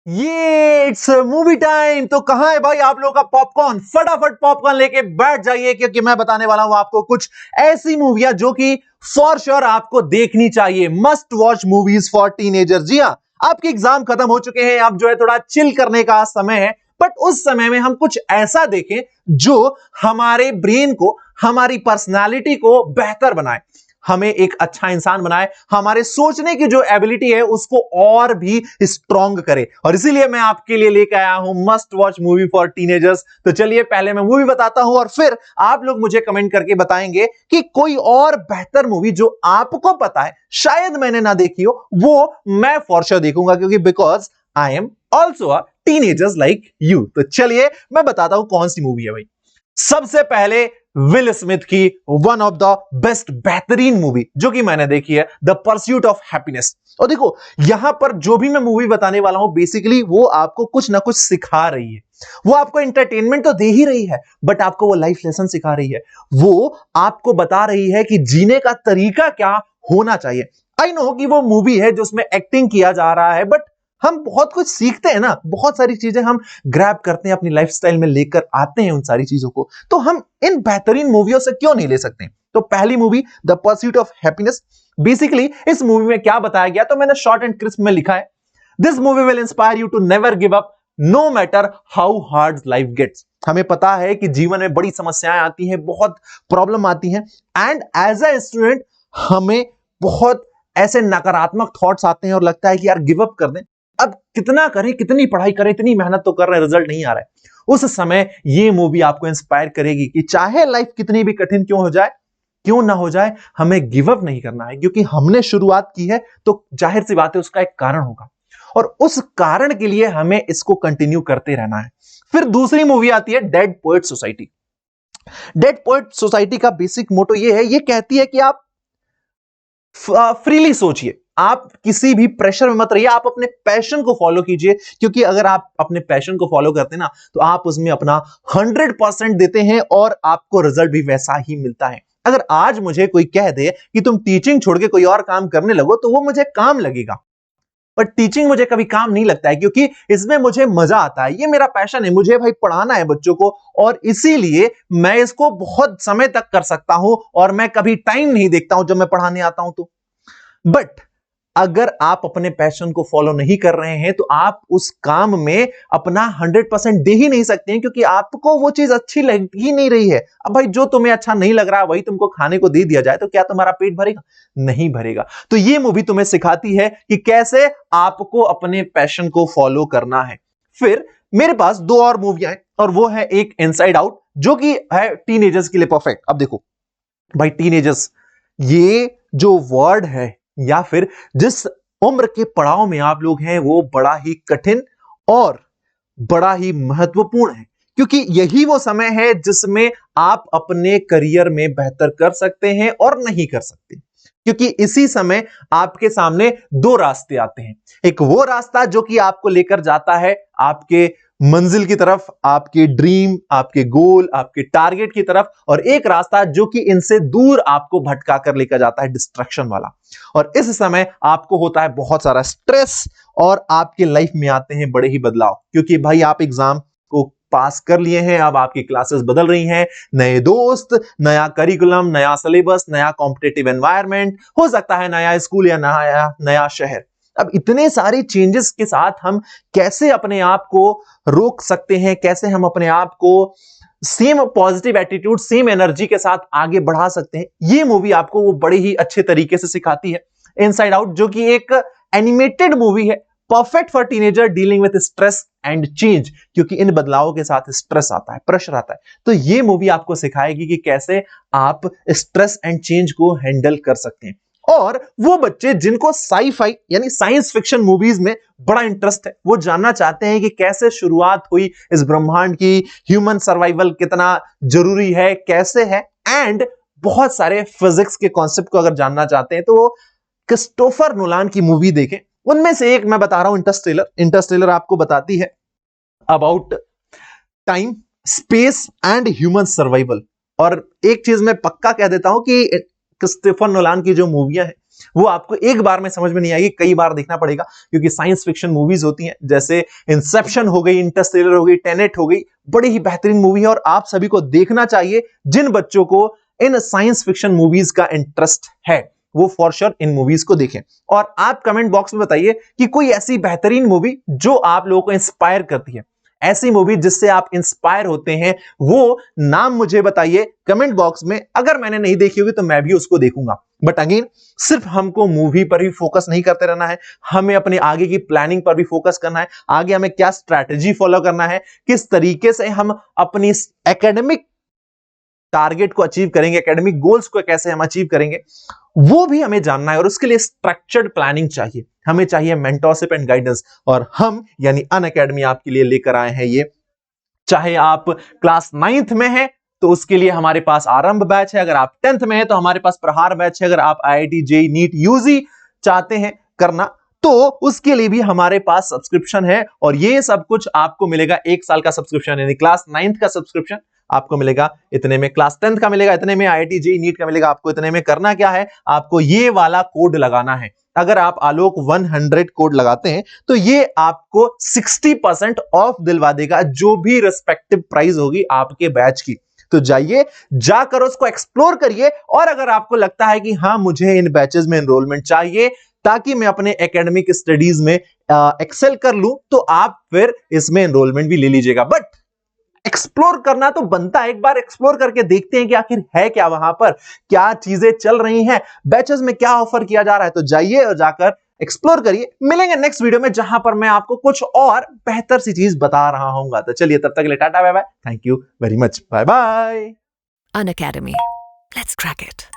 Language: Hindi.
ये इट्स मूवी टाइम। तो कहां है भाई आप लोगों का पॉपकॉर्न? फटाफट पॉपकॉर्न लेके बैठ जाइए क्योंकि मैं बताने वाला हूं आपको कुछ ऐसी मूवियां जो कि फॉर श्योर आपको देखनी चाहिए। Must watch movies for teenager. जी हां, आपके एग्जाम खत्म हो चुके हैं, अब जो है थोड़ा चिल करने का समय है, बट उस समय में हम कुछ ऐसा देखें जो हमारे ब्रेन को, हमारी पर्सनालिटी को बेहतर बनाए, हमें एक अच्छा इंसान बनाए, हमारे सोचने की जो एबिलिटी है उसको और भी स्ट्रॉन्ग करे। और इसीलिए मैं आपके लिए लेकर आया हूं must watch movie for teenagers. तो चलिए पहले मैं मूवी बताता हूं और फिर आप लोग मुझे कमेंट करके बताएंगे कि कोई और बेहतर मूवी जो आपको पता है शायद मैंने ना देखी हो, वो मैं फॉर श्योर देखूंगा, क्योंकि because I am also a teenagers like you. तो चलिए मैं बताता हूं कौन सी मूवी है भाई। सबसे पहले विल स्मिथ की वन ऑफ द बेस्ट बेहतरीन मूवी जो कि मैंने देखी है, द परस्यूट ऑफ हैप्पीनेस। और देखो यहां पर जो भी मैं मूवी बताने वाला हूं बेसिकली वो आपको कुछ ना कुछ सिखा रही है। वो आपको एंटरटेनमेंट तो दे ही रही है, बट आपको वो लाइफ लेसन सिखा रही है। वो आपको बता रही है कि जीने का तरीका क्या होना चाहिए। आई नो कि वो मूवी है जो उसमें एक्टिंग किया जा रहा है, बट हम बहुत कुछ सीखते हैं ना, बहुत सारी चीजें हम ग्रैब करते हैं, अपनी लाइफस्टाइल में लेकर आते हैं उन सारी चीजों को। तो हम इन बेहतरीन मूवियों से क्यों नहीं ले सकते? तो पहली movie the pursuit of happiness. Basically इस मूवी में क्या बताया गया, तो मैंने शॉर्ट एंड क्रिस्प में लिखा है, this movie will inspire you to never give up no matter how hard life gets. हमें पता है कि जीवन में बड़ी समस्याएं आती हैं, बहुत प्रॉब्लम आती हैं, एंड एज अ स्टूडेंट हमें बहुत ऐसे नकारात्मक थॉट्स आते हैं और लगता है कि यार गिव अप कर दें, अब कितना करें, कितनी पढ़ाई करें, इतनी मेहनत तो कर रहे हैं, रिजल्ट नहीं आ रहा है। उस समय ये मूवी आपको इंस्पायर करेगी कि चाहे लाइफ कितनी भी कठिन क्यों हो जाए, क्यों ना हो जाए, हमें गिव अप नहीं करना है, क्योंकि हमने शुरुआत की है तो जाहिर सी बात है उसका एक कारण होगा, और उस कारण के लिए हमें इसको कंटिन्यू करते रहना है। फिर दूसरी मूवी आती है dead poet society. Dead poet society का बेसिक मोटो ये है, ये कहती है कि आप फ्रीली सोचिए, आप किसी भी प्रेशर में मत रहिए, आप अपने पैशन को फॉलो कीजिए, क्योंकि अगर आप अपने पैशन को फॉलो करते हैं ना तो आप उसमें अपना 100% देते हैं और आपको रिजल्ट भी वैसा ही मिलता है। अगर आज मुझे कोई कह दे कि तुम टीचिंग छोड़ के कोई और काम करने लगो तो वो मुझे काम लगेगा, पर टीचिंग मुझे कभी काम नहीं लगता है, क्योंकि इसमें मुझे मजा आता है, ये मेरा पैशन है, मुझे भाई पढ़ाना है बच्चों को, और इसीलिए मैं इसको बहुत समय तक कर सकता हूं और मैं कभी टाइम नहीं देखता हूं जब मैं पढ़ाने आता हूं तो। बट अगर आप अपने पैशन को फॉलो नहीं कर रहे हैं तो आप उस काम में अपना 100% दे ही नहीं सकते हैं, क्योंकि आपको वो चीज अच्छी लग ही नहीं रही है। अब भाई जो तुम्हें अच्छा नहीं लग रहा वही तुमको खाने को दे दिया जाए तो क्या तुम्हारा पेट भरेगा? नहीं भरेगा। तो ये मूवी तुम्हें सिखाती है कि कैसे आपको अपने पैशन को फॉलो करना है। फिर मेरे पास दो और मूवियां हैं, और वो है एक इनसाइड आउट जो कि है टीनेजर्स के लिए परफेक्ट। अब देखो भाई, टीनेजर्स ये जो वर्ड है या फिर जिस उम्र के पड़ाव में आप लोग हैं वो बड़ा ही कठिन और बड़ा ही महत्वपूर्ण है, क्योंकि यही वो समय है जिसमें आप अपने करियर में बेहतर कर सकते हैं और नहीं कर सकते, क्योंकि इसी समय आपके सामने दो रास्ते आते हैं। एक वो रास्ता जो कि आपको लेकर जाता है आपके मंजिल की तरफ, आपके ड्रीम, आपके गोल, आपके टारगेट की तरफ, और एक रास्ता जो कि इनसे दूर आपको भटका कर लेकर जाता है, डिस्ट्रैक्शन वाला। और इस समय आपको होता है बहुत सारा स्ट्रेस और आपके लाइफ में आते हैं बड़े ही बदलाव, क्योंकि भाई आप एग्जाम को पास कर लिए हैं, अब आपकी क्लासेस बदल रही हैं, नए दोस्त, नया करिकुलम, नया सिलेबस, नया कॉम्पिटिटिव एनवायरनमेंट, हो सकता है नया स्कूल या नया नया शहर। अब इतने सारे चेंजेस के साथ हम कैसे अपने आप को रोक सकते हैं, कैसे हम अपने आप को same positive attitude, same energy के साथ आगे बढ़ा सकते हैं, ये मूवी आपको वो बड़े ही अच्छे तरीके से सिखाती है। इनसाइड आउट जो कि एक एनिमेटेड मूवी है, perfect for teenager dealing with stress and change, क्योंकि इन बदलावों के साथ स्ट्रेस आता है, प्रेशर आता है। तो ये मूवी आपको सिखाएगी कि कैसे आप स्ट्रेस एंड चेंज को हैंडल कर सकते हैं। और वो बच्चे जिनको साई-फाई यानी साइंस फिक्शन मूवीज में बड़ा इंटरेस्ट है, वो जानना चाहते हैं कि कैसे शुरुआत हुई इस ब्रह्मांड की, ह्यूमन सर्वाइवल कितना जरूरी है, कैसे है, एंड बहुत सारे फिजिक्स के कॉन्सेप्ट को अगर जानना चाहते हैं तो वो क्रिस्टोफर नोलान की मूवी देखें। उनमें से एक मैं बता रहा हूं, इंटरस्टेलर। इंटरस्टेलर आपको बताती है about time, space and human survival. और एक चीज मैं पक्का कह देता हूं कि क्रिस्टोफर नोलान की जो मूवियां हैं वो आपको एक बार में समझ में नहीं आएगी, कई बार देखना पड़ेगा, क्योंकि साइंस फिक्शन मूवीज होती हैं, जैसे इंसेप्शन हो गई, इंटरस्टेलर हो गई, टेनेट हो गई, बड़ी ही बेहतरीन मूवी है और आप सभी को देखना चाहिए। जिन बच्चों को इन साइंस फिक्शन मूवीज का इंटरेस्ट है वो फॉर श्योर इन मूवीज को देखें। और आप कमेंट बॉक्स में बताइए कि कोई ऐसी बेहतरीन मूवी जो आप लोगों को इंस्पायर करती है, ऐसी मूवी जिससे आप इंस्पायर होते हैं, वो नाम मुझे बताइए कमेंट बॉक्स में। अगर मैंने नहीं देखी होगी तो मैं भी उसको देखूंगा। बट अगेन, सिर्फ हमको मूवी पर ही फोकस नहीं करते रहना है, हमें अपने आगे की प्लानिंग पर भी फोकस करना है। आगे हमें क्या स्ट्रैटेजी फॉलो करना है, किस तरीके से हम अपनी एकेडमिक टारगेट को अचीव करेंगे, एकेडमिक गोल्स को कैसे हम अचीव करेंगे, वो भी हमें जानना है। और उसके लिए स्ट्रक्चर्ड प्लानिंग चाहिए, हमें चाहिए मेंटरशिप एंड गाइडेंस। और हम यानी अनअकैडमी आपके लिए लेकर आए हैं ये। चाहे आप क्लास 9th में हैं तो उसके लिए हमारे पास आरंभ बैच है, अगर आप 10th में हैं तो हमारे पास प्रहार बैच है, अगर आप IIT JEE नीट यूजी चाहते हैं करना तो उसके लिए भी हमारे पास सब्सक्रिप्शन है। और ये सब कुछ आपको मिलेगा 1 साल का सब्सक्रिप्शन, यानी क्लास 9th का सब्सक्रिप्शन आपको मिलेगा इतने में, क्लास 10th का मिलेगा इतने में, IIT JEE नीट का मिलेगा आपको इतने में। करना क्या है, आपको ये वाला कोड लगाना है। अगर आप आलोक 100 कोड लगाते हैं तो ये आपको 60% ऑफ दिलवा देगा, जो भी रिस्पेक्टिव प्राइस होगी आपके बैच की। तो जाइए, जाकर उसको एक्सप्लोर करिए। और अगर आपको लगता है कि हाँ मुझे इन बैचेस में एनरोलमेंट चाहिए ताकि मैं अपने एकेडमिक स्टडीज में एक्सेल कर लूं, तो आप फिर इसमें एनरोलमेंट भी ले लीजिएगा। बट एक्सप्लोर करना तो बनता है, एक बार एक्सप्लोर करके देखते हैं कि आखिर है क्या वहां पर, क्या चीजें चल रही हैं, बैचेस में क्या ऑफर किया जा रहा है। तो जाइए और जाकर एक्सप्लोर करिए। मिलेंगे नेक्स्ट वीडियो में जहां पर मैं आपको कुछ और बेहतर सी चीज बता रहा हूंगा। तो चलिए तब तक के लिए tata bye bye, thank you very much, bye bye. Unacademy. Let's crack it.